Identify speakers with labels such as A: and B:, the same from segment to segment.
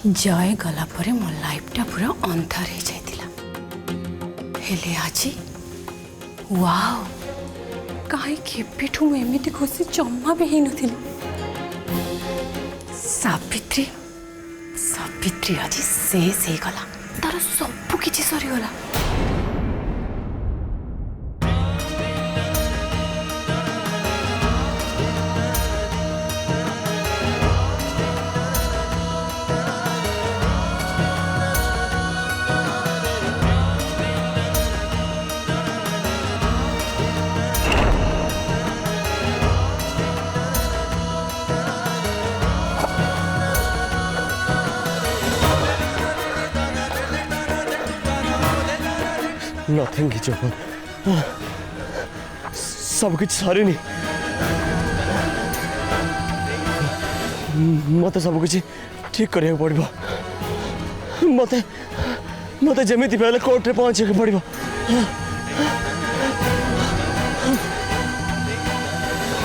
A: जय गला परे मो लाइफटा पूरा अंधार हो जाइतिला हेले आजी वाओ काहे केपेठू मु एमिति खुशी जम्मा भी ही नथिली। सावित्री सावित्री आज शेष हो गला तार सब किछि सरीगला।
B: नथिंग चोपन सब कुछ सारी नहीं मत सब कुछ ठीक करिया पड़ो मत मत जमी पहले कोर्ट रे पहुंचे पड़ो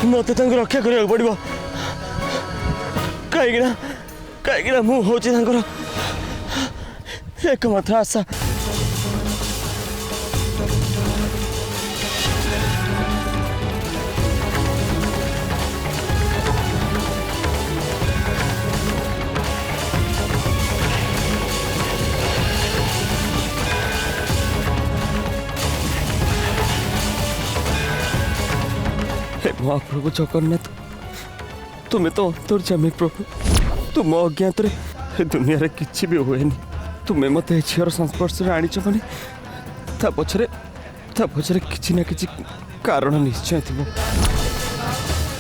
B: मत रक्षा करिया पड़ो कहीं मु हूँ एकमात्र आशा। महाप्रभु जगन्नाथ तुम्हें तो अंतर्जामी प्रभु तुम अज्ञात दुनिया रे किसी भी हुए तुम्हें मत झीर संस्पर्श आनीच मैंने पछरे किसी ना किसी कारण निश्चय थी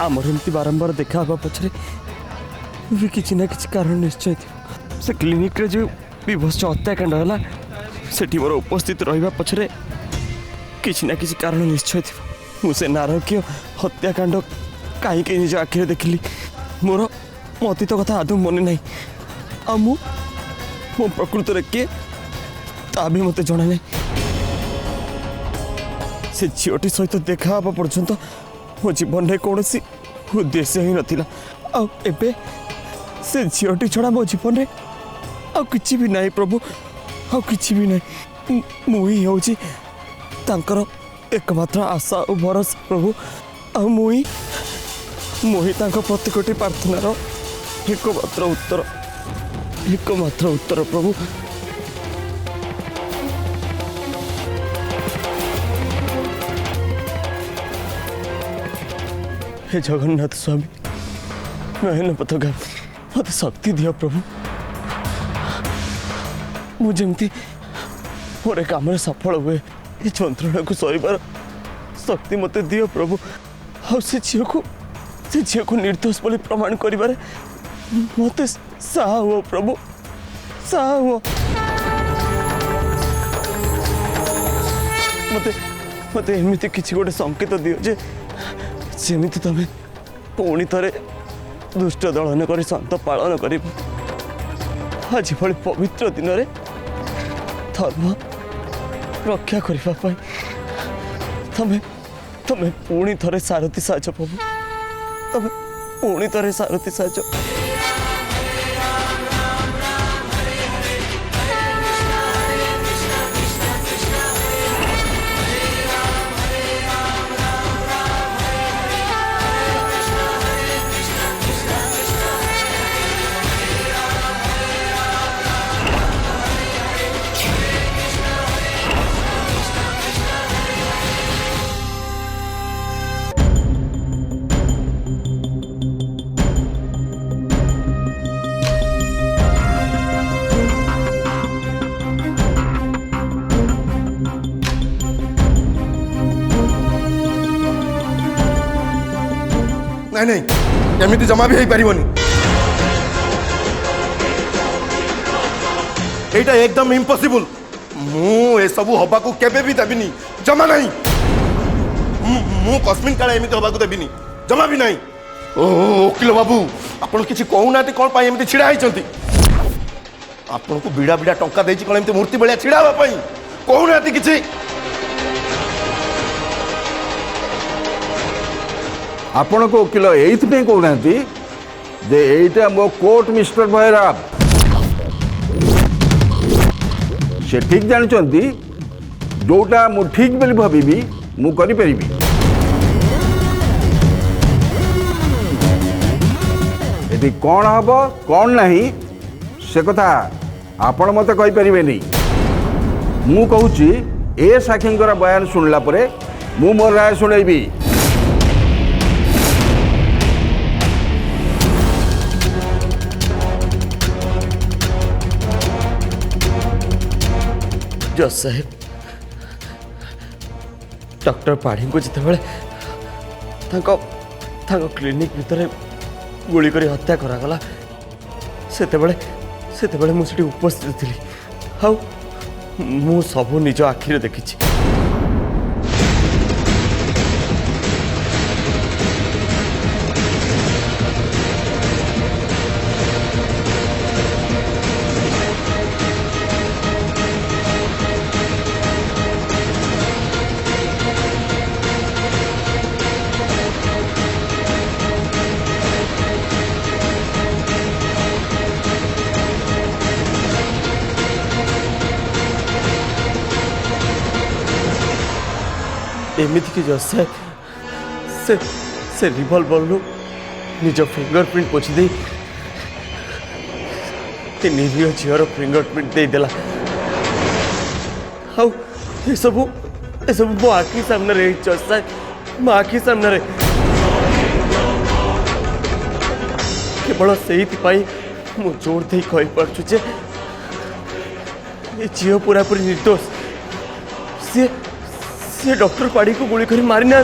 B: आमर एमती बारंबार देखा पछरे भी किसी ना किसी कारण निश्चय थी से क्लिनिक रे जो विभत्स हत्याकांड है सेठी मोर उपस्थित रहा पछरे किसी ना किसी कारण निश्चय थी मुझे नारकीय हत्याकांड कहीं निज आखिरे देखिली मोर अतीत कथा आदौ मन ना आ मो प्रकृत में किए ता भी मत जना ना से झीटी सहित देखा पर्यंत मो जीवन में कौन उद्देश्य ही नाला आबे से झीटी छड़ा मो जीवन में आ कि भी ना प्रभु आ कि भी ना मुई हूँ एकमात्र आशा और भरोसा प्रभु आ मुई प्रतिकोटी प्रार्थनार एकमात्र उत्तर प्रभु। हे जगन्नाथ स्वामी नयन पथगा मत शक्ति दियो प्रभु मुझे मोर काम सफल हुए ये जंत्रणा को सहीबार शक्ति मत दियो प्रभु आ से झील को निर्दोष बोली प्रमाण करिबारे मत साहा हुओ प्रभु साहा हुओ मत एमती किसी गोटे संकेत दियो जे सेमिति तमें पुणी थे दुष्ट दलन कर शांत पालन कर आज भली पवित्र दिन में धर्म रक्षा करने तमें तमें पुणी थे सारथी साज प्रभु तमें पुणी थे सारथी साज।
C: नहीं नहीं एमती जमा भी हो पारिबनी एटा एकदम इम्पॉसिबल मु ए सब हबा को केबे भी देबिनी जमा नहीं मु कस्मिन काले एमती हबा को देबिनी जमा भी नहीं। ओ वकील बाबू आपण किछि कहू नाते कोन पाई एमती छिड़ा आइचंती आपण को बिड़ा बिड़ा टंका देछि कोन एमती मूर्ति बलिया छिड़ा बा पई कहू नाते किछि
D: आपण को वकील ये कहना जे एटा मो कोर्ट मिस्टर भैरव से ठीक जानते जोटा मु ठीक बोली भावी मु करी यदि कौन हम कौन नहीं से कथा आपण मत कहींपारे नहीं। मु कहूँ ए साक्षी बयान शुणला मु मोर राय शुणेबी।
B: जज साहेब डॉक्टर पाढ़ी को जिते क्लिनिक भितर गुली करी हत्या करागला सेतेबेले मुझे उपस्थित थी आउ मु सबू निज आखिरे देखी। एमती कि जज साहेब से रिवॉल्वर रू निज फिंगरप्रिंट पोछि दे निरीह झीर फिंगरप्रिंट देदेला। आउ ये सब मो आखि सामने जज साहेब मो आखि सामने केवल से मु जोर दे कही पार्छु जे ये झील पूरा पूरी निर्दोष सी डॉक्टर पाड़ी को गोली कर मारी ना।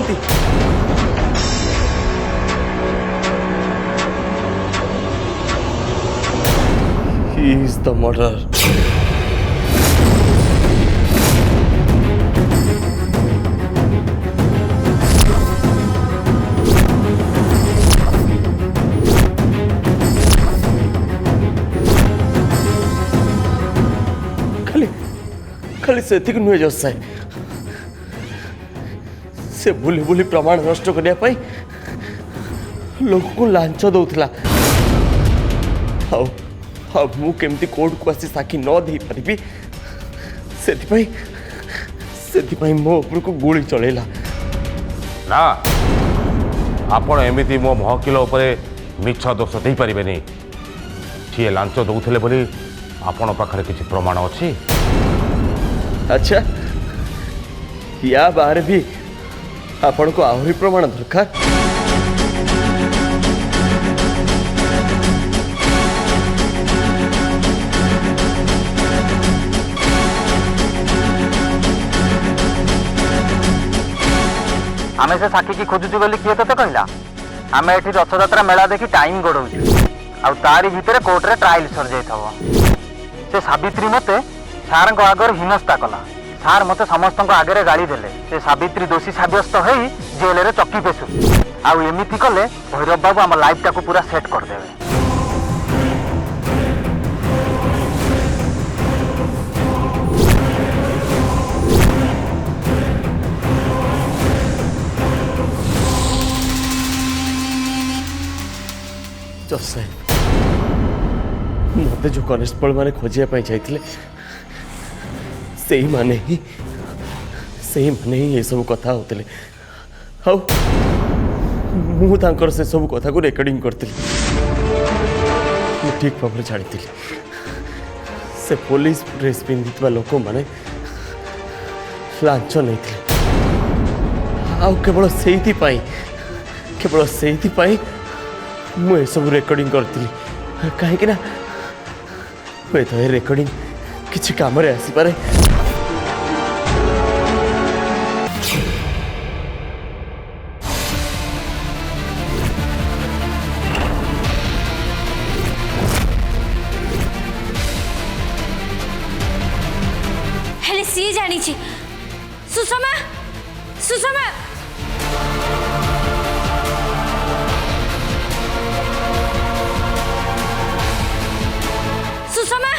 B: He is the murderer. खाली से नुहे जज साहेब से बुली बुली प्रमाण नष्ट करने लोक को लांच दौला मु केमती कोर्ट को आसी साक्षी न दे पारि से मो उपर को गोली चलेला
E: ना आपण एमती मो महकिल मिछ दोष दे पारे सी लांच दौले बोली आपण पाखरे किसी प्रमाण अच्छी।
B: अच्छा या बाहर भी आपण को आहरी प्रमाण दरकार।
F: आमे से साक्षी की खोजुचु बोली किए तो कहला आमे एठी रथयात्रा मेला देखी टाइम गड़ौଛୁ आउ तारी भितर कोर्ट रे ट्रायल सर जाइथबो से सावित्री मते सार को आगर हिनस्ता कला सार मते समस्त आगे गाड़ी देले से सावित्री दोषी साब्यस्त हो जेल रे चक्की पेशु आउ एमिति कले भैरव बाबू आम लाइफ टाको पूरा सेट कर देबे।
B: जज साहेब मत जो कनेस्टेबल माने खोजिया जाइथिले से माने ही ये सब कथा होते मुझे से सब कथा को रेकर्डिंग करती ठीक भाव छाड़ी से पुलिस ड्रेस पिंधि लोक मैंने लांच नहीं केवल से मुझे सब रेकर्डिंग करती कहीं ना हुए तो रेकर्डिंग किसी काम आसीपे।
G: हेले सी जानी सुषमा सुषमा सुषमा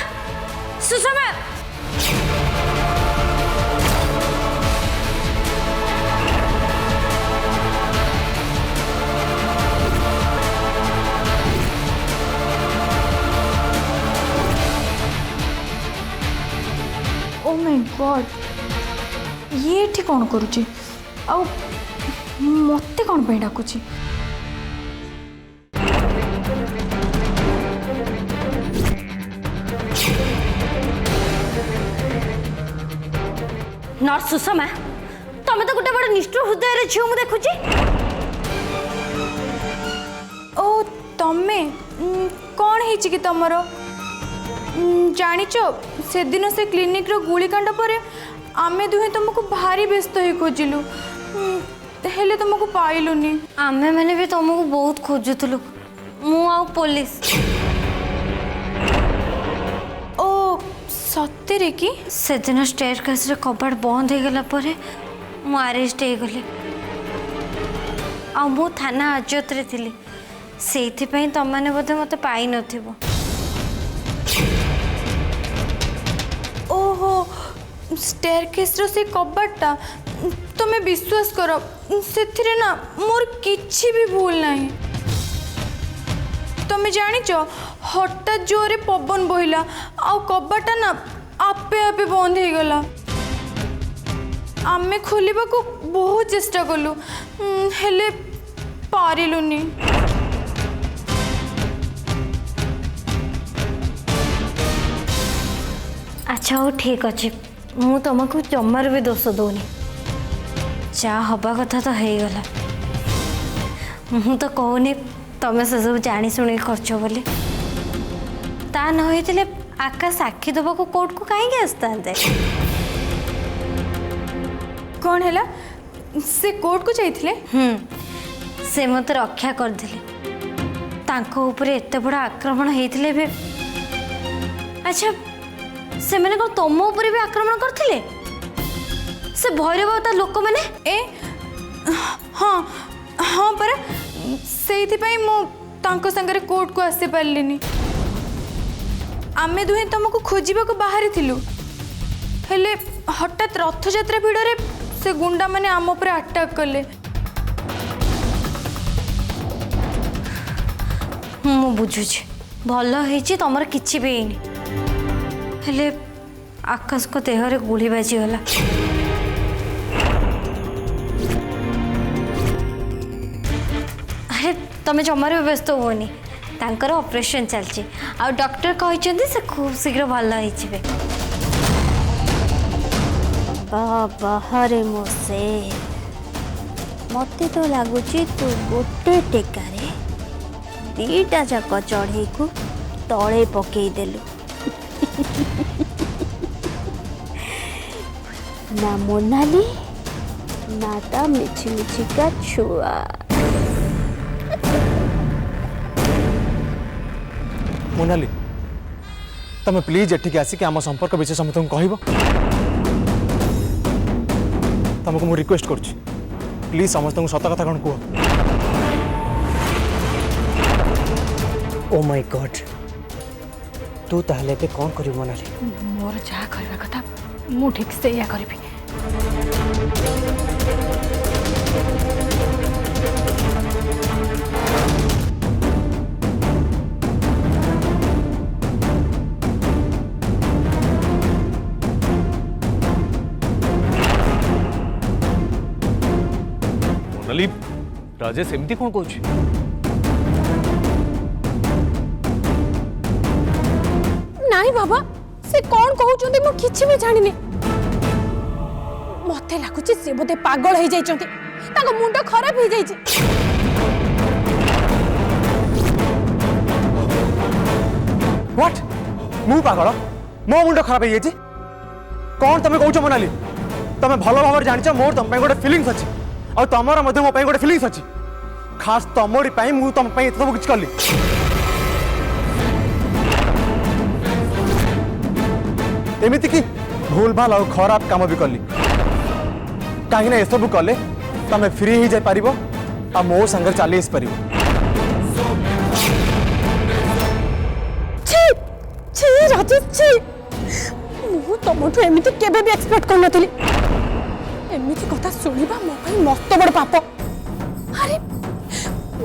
G: सुषमा
H: माय गॉड ये एठी कौन करुची आउ मते कौन पे डाकुची
G: नर्स सुषमा तमे तो गोटे बड़ निष्ठुर हृदय झील मु देखुची।
H: ओ तमे कौन है कि तमर जानिच से दिन से क्लिनिक रो गुलिकांड पर आमे दुहे तुमको भारी व्यस्त ही खोजिलु हेले तुमको पाइलुनी।
G: आमे मैंने भी तुमको बहुत खोजुतलु मु आ पुलिस।
H: ओ सत्य कि
G: से दिन स्टेयर केस रे कबाट बंद हो गला परे मु अरेस्ट हो गली आ मु थाना हाजत रे थिली सेथि पई तमने बोधे मते पाई नथिबो।
H: ओहो स्टेयरकेस रो से कबाटा तुम्हें विश्वास करो से ना मोर किछि भी भूल नहीं। तुम्हें जानिच हठात जोरे पवन बहिला आ कबाटा ना आपे आपे बंद हो गला। आमे खोलिबा को बहुत चेष्टा कलु हेले पारिलुनी।
G: अच्छा हो ठीक अच्छे मु तुमको जमार भी दोष दौनी जा हवा कथा तो हो गला मु तो कहूनी तमें से सब जानी शुणी करछ बोली ता न होइतिले आकाश साक्षी दबा को कोर्ट को कहीं आसता
H: कौन है से कोर्ट को जाइथिले
G: से मत रक्षा कर दिले तांको ऊपर एते बड़ा आक्रमण होइतिले भी। अच्छा से मैंने को तुम ऊपर भी आक्रमण करथिले से भैरवता लोक मैंने
H: ए हाँ हाँ पर से मु तांको संगरे कोर्ट को आसी पारलिनी। आमे दुहे तुमको खोजिबा को बाहरी थिलु हेले हठात रथ यात्रा भिड़ रे से गुंडा माने आम ऊपर अटैक कले।
G: मु बुझुछि भल होइछि तमर किछि भी हेनी हेले आकाश को देहरे गुली बाजीगला। अरे तमें जमार भी व्यस्त होनी तांकर ऑपरेशन चलछि आ डॉक्टर कहइछन्ती से खूब शीघ्र भल होइछिबे। बाबा हरे मोसे मते तो लागुछि तू गोटे टेकारे दीटा जाक चढ़ई को तले पकई देलु ना मोनाली ना ता मिछि मिछि का छुआ।
I: मोनाली तमे प्लीज एठिक आसिक आम संपर्क विषय समस्त कहब तुमको मु रिक्वेस्ट करुच्ची प्लीज समस्त सत कथा कौन कह।
B: ओ माय गॉड तू ताहले पे कौन करियो मोनाली?
A: मोर जहाँ करवा कथा मु ठीक से या करिबी।
I: मोनाली राजेश एमती कौन कहूँ
A: नाई बाबा से कौन कहउचंती मु किछि भी जानिनी मते लागुची से बोधे पागल हो जाइचंती ताको मुंड खराब हो जाइची।
I: व्हाट मु पागल मो मुंड खराब हो कौन तमे कहूछ मोनाली तमे भल भाव जानिच मोर तम गोटे फीलिंग्स अच्छी और तमर मो गोटे फीलिंग्स अच्छी खास तमरी मु तुम सब किछ कली। एमती कि भूल भाल और खराब काम भी कली कहीं ये सब कले तमें फ्री हो जापर आ मो संगे चली आस पार।
A: राजेश छी मु तुमठु एमिति केबे भी एक्सपेक्ट कर नथली एमिति कथा सुनिबा मो भाई मस्त बड़ पाप। अरे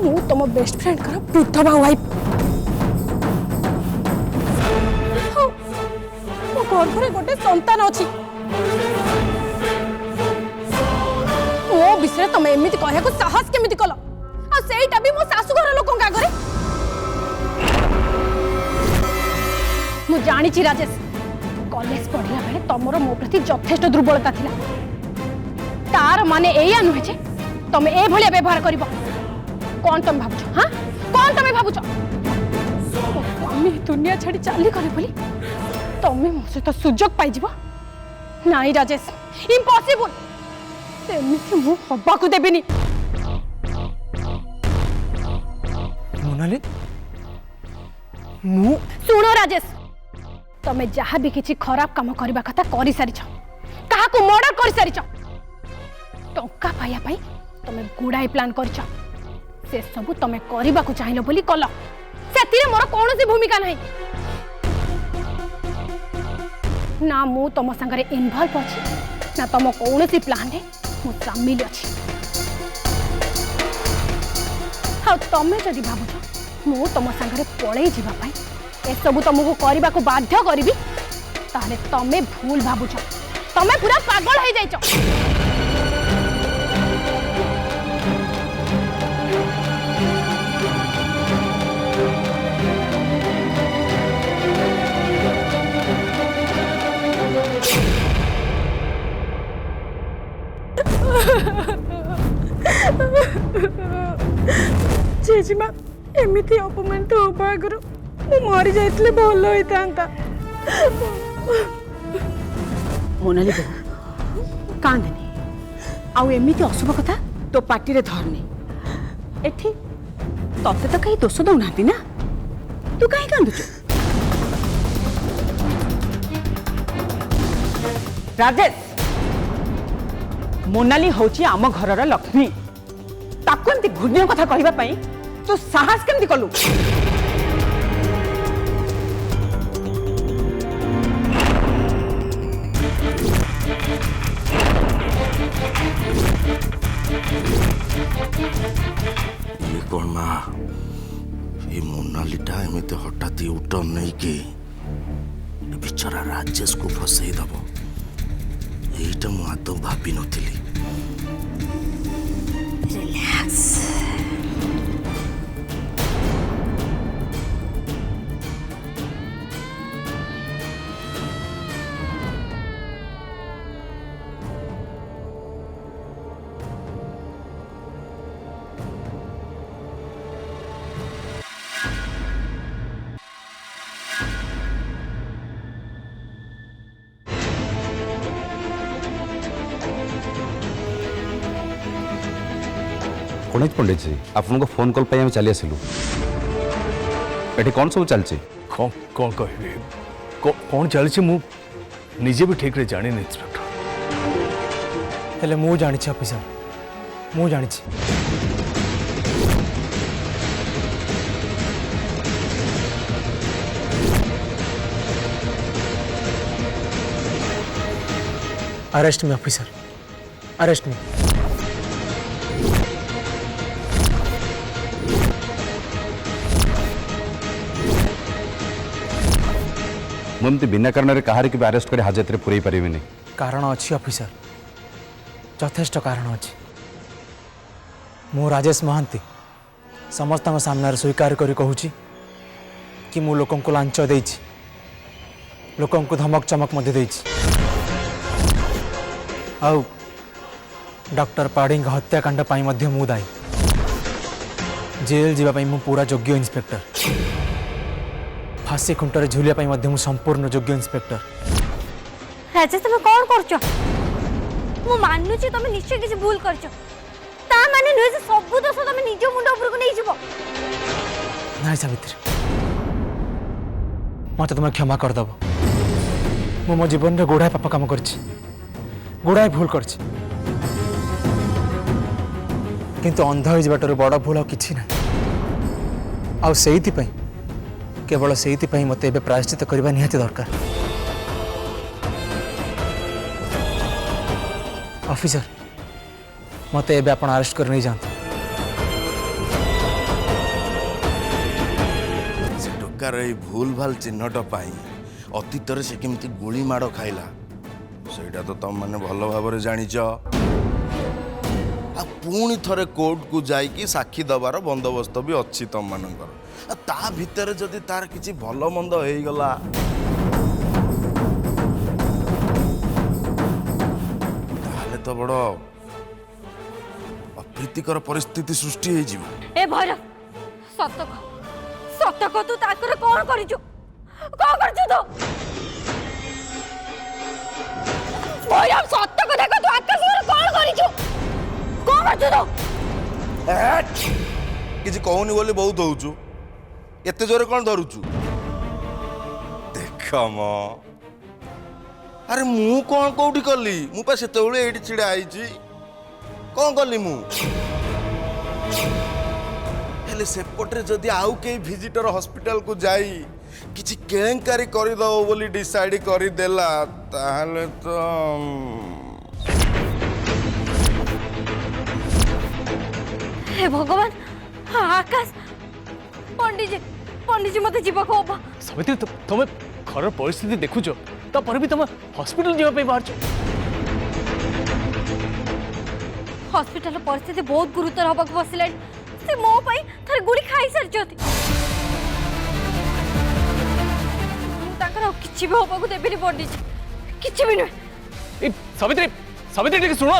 A: मु तुम बेस्ट फ्रेंड कर विधवा वाइफ मो घर घरे गोटे संतान अछि मो विषय तुम एमती कहू साहस केमी कल आईटा भी मो शाशुघर लोक आगे मु जानी राजेश कॉलेज पढ़ला बेले तुमर मो प्रति यथेष्ट दुर्बलता थिला तार माने एया नुहे जे तुम ए भलिया व्यवहार करिवो कौन तुम भाबुछ हां कौन तुम भाबुछ स्वामी दुनिया छाड़ी चाली करे बोली तुम मो सहित सुजोग पाई जीवो नाई राजेश इम्पॉसिबल एमिति मु हबा को देबिनी
I: मोनाली मु
A: सुनो राजेश तमे जहाँ भी किसी खराब काम करबा कथा करि सारिछ कहा को मर्डर करि सारिछ टंका पाया पाई तमे गुडाई प्लान करिछ से सब तमे करबा को चाहिलो बोली कल सेतिरे मोर कोनोसी भूमिका नहीं ना मु तम संगरे इन्वॉल्व अछि ना तम कोनोसी प्लान रे मु शामिल अछि हा तमे जदि भाबुछ मु तम संगरे पळेई जीवा पाई ए सब तुमको करबा को बाध्य करिवि ताले तमे भूल भाबुछ तमे पूरा पागल हो जाइछ जेजिमा एमिति अपमान तो होबा आगरु मु मरी जाइतले भल होइतांता
J: मोनाली कांदनी आउ एमिति अशुभ कथा तो पार्टी रे धरनी एठी तते तो कहीं दोष दौना ना तू कहीं कांदुଛୁ राजेश मोनाली होची आम घरर लक्ष्मी ताकू एमती घुण्य कथा कहबा पई तू साहस केमती कलु
C: ये कौन माँ ये मोनालीटा एमती हठात यूटर्न नहीं के बेचारा राजेश को फसई दब यहीटा मु आदौ भाभी नथिली
G: रिलैक्स
K: गणेश पंडित जी आपन को फोन कॉल पे चली आसिलु एठी कौन सब चलछि
L: कौन कहबे कौन चलछि मु निजे भी ठीक रे जानि नहीं इंस्पेक्टर
I: हेले मु जानि छी ऑफिसर मु जानि छी अरेस्ट मी ऑफिसर अरेस्ट मी
K: मुमती बिना कारण कहार की अरेस्ट कर हाजत रे पुरई परिबेनी
I: कारण अच्छी ऑफिसर यथेष्ट कारण अच्छी मु राजेश महांती समस्त सामने स्वीकार करी कहूची कि मु लोकन को लांच देइछि लोकन को धमक चमक मध्य देइछि आउ डॉक्टर पाढ़ी हत्याकांड पाई मध्य मु दायी जेल जीवा पाई मु पूरा योग्य इंस्पेक्टर फांसी खुंटर झुलिया पाई मध्य मु संपूर्ण योग्य इंस्पेक्टर
G: राजेश तुम कौन करछ मु मानुची तुम निश्चय किसी भूल करछ ता माने नुहे जे सब दोष तुम निज मुंड ऊपर को नहीं जीवो
I: ना सावित्री मत तुम क्षमा कर दब मु मो जीवन रे गोड़ाए पाप काम करछि गोड़ाए भूल करछि किंतु अंध हो जबाटर बड़ भूल किछि ना आ सेइति पई केवल से मत ए प्रायश्चित करने निहाती दरकार ऑफिसर मत ए अरेस्ट कर नहीं जाते
C: से टोकार भूल भाल चिन्हट पाई अतीत से केमती गोली माड़ खाइला ସେଇଟା ତ ତମମାନେ ଭଲ ଭାବରେ ଜାଣିଛ। ଆଉ ପୁଣି ଥରେ କୋର୍ଟକୁ ଯାଇକି ସାକ୍ଷୀ ଦେବାର ବନ୍ଦୋବସ୍ତ ବି ଅଛି ତମମାନଙ୍କର। ଆଉ ତା ଭିତରେ ଯଦି ତାର କିଛି ଭଲ ମନ୍ଦ ହେଇଗଲା ତାହେଲେ ତ ବଡ଼ ଅପ୍ରୀତିକର ପରିସ୍ଥିତି ସୃଷ୍ଟି ହେଇଯିବ।
G: ଏ ଭୈର ସତ ତୁ ତାଙ୍କର କଣ କରିଛୁ ତୁ ଭୈରବ ସତ କଥା କହ ତୁ ଆକାଶର କଣ କରିଛୁ ତୁ
C: କିଛି କହୁନି ବୋଲି ବହୁତ ହଉଛୁ। ଏତେ ଜୋରେ କଣ ଧରୁଛୁ? ଦେଖ ମ ଆରେ ମୁଁ କଣ କୋଉଠି କଲି? ମୁଁ ପା ସେତେବେଳେ ଏଇଠି ଛିଡା ହେଇଛି। କଣ କଲି ମୁଁ? ହେଲେ ସେପଟରେ ଯଦି ଆଉ କେହି ଭିଜିଟର ହସ୍ପିଟାଲକୁ ଯାଇ କିଛି କେଲେଙ୍କାରୀ କରିଦବ ବୋଲି ଡିସାଇଡ୍ କରିଦେଲା ତାହେଲେ ତ
G: हे भगवान आकाश पंडित जी मत जीवा को
L: समिति तुम घर परिस्थिति देखुच तापर भी तुम हॉस्पिटल जीवा बाहर
G: हॉस्पिटल परिस्थिति बहुत गुरुतर होगा बसला से मो पाई थरे गुली खाई सारी किसी भी होगा देवी पंडित किसी भी नुहे
L: समिति टे शुण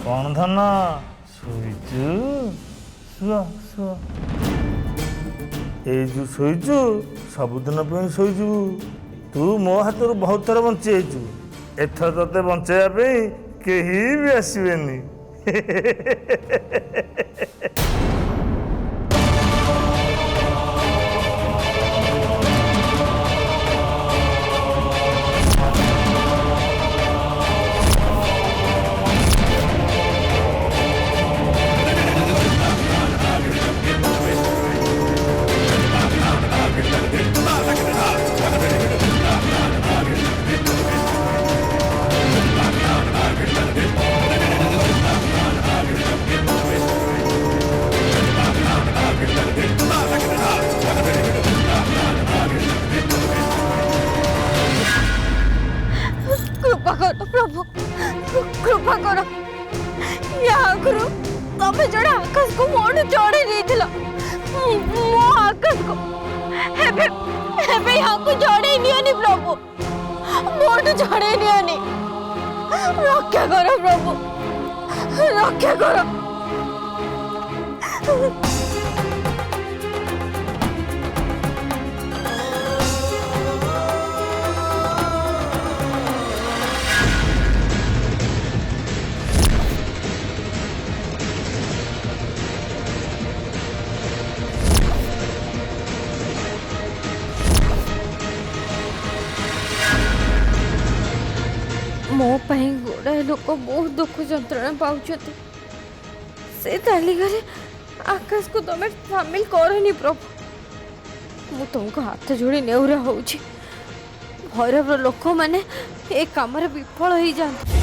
M: कौन धन शोचु शुआ शुआ जो शोचु सबुदिन शोचु तू मो हाथ बहुत थर बंची एथर ते बचाइबा कहीं भी आसबेनी
G: प्रभु कृपा करो या आगुरु तमे जड़े आकाश को मोड़ चढ़े देथिला मो आकाश को हेबे यहाँ को चढ़े नियानी प्रभु मोड़ चढ़े नियानी रक्षा करो प्रभु रक्षा करो मो पाई गुड़ाए लोक बहुत दुख जंत्रणा पाउछते से तालिका आकाश को तमें सामिल करनी प्रभु मु तुमको हाथ जोड़ी नेउरा होउछि भैरव लोक माने ए काम विफल हो जाते।